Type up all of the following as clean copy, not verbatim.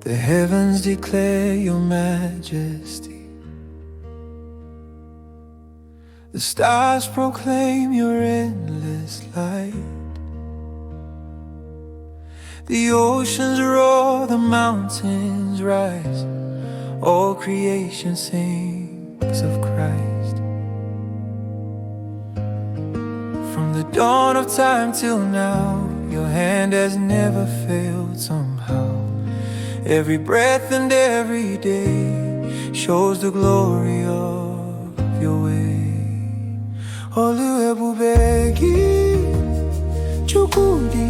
The heavens declare your majesty. The stars proclaim your endless light. The oceans roar, the mountains rise. All creation sings of Christ. From the dawn of time till now, your hand has never failed somehow. Every breath and every day shows the glory of your way. Olu Ebube Gi, Chukwu Gi.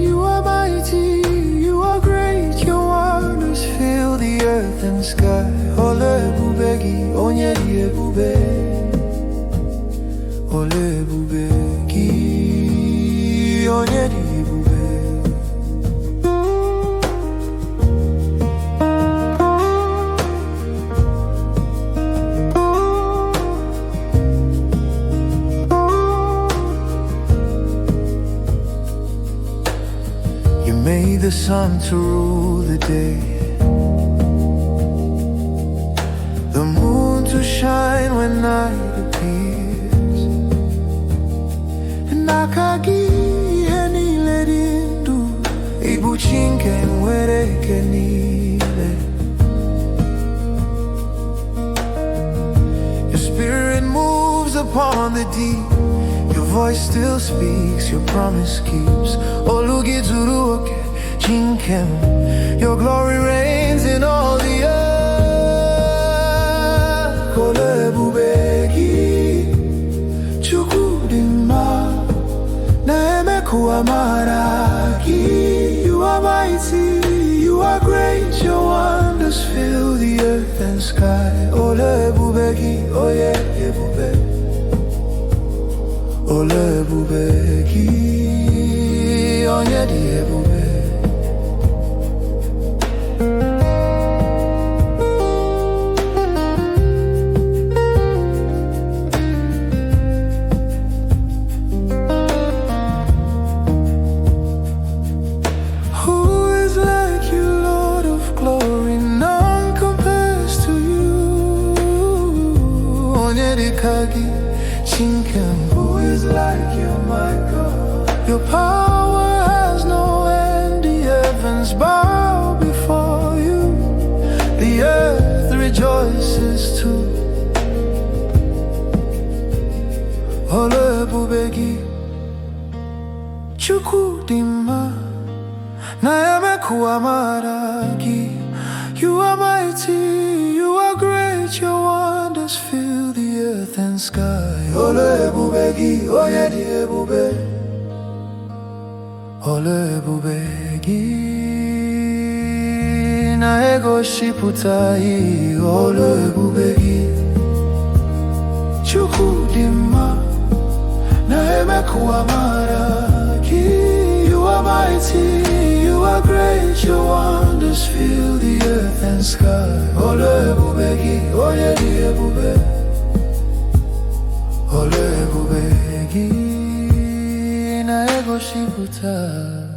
You are mighty, you are great, your wonders fill the earth and sky. Olu Ebube Gi, Onyedi Ebube. Olu Ebube Gi, Onyedi Ebube. You made the sun to rule the day, the moon to shine when night appears, and Nakagi Ibuchinke Wereke Nile. Your spirit moves upon the deep. Your voice still speaks, your promise keeps. Olugi Zuruoke Chinkem. Your glory reigns in all the earth. Olu Ebube Gi, Chukwu Naeme Kuamaraki. You are mighty, you are great, your wonders fill the earth and sky. Olu Ebube Gi, Oye Ebube. Olu Ebube Gi, Onyedi Ebube. Who is like you, my God? Your power has no end. The heavens bow before you. The earth rejoices too. Olu Ebube Gi, Chukwu Naeme Kuamaraki. You are mighty, you are great, your wonders fill the earth and sky. Olu Ebube Gi, Onyedi Ebube. Olu Ebube Gi, Naegoshiputai. Olu Ebube Gi, Chukwu Naeme Kuamaraki. You are mighty, you are great, your wonders fill the earth and sky. Olu Ebube Gi, Onyedi Ebube. Olu Ebube Gi, Naegoshiputai.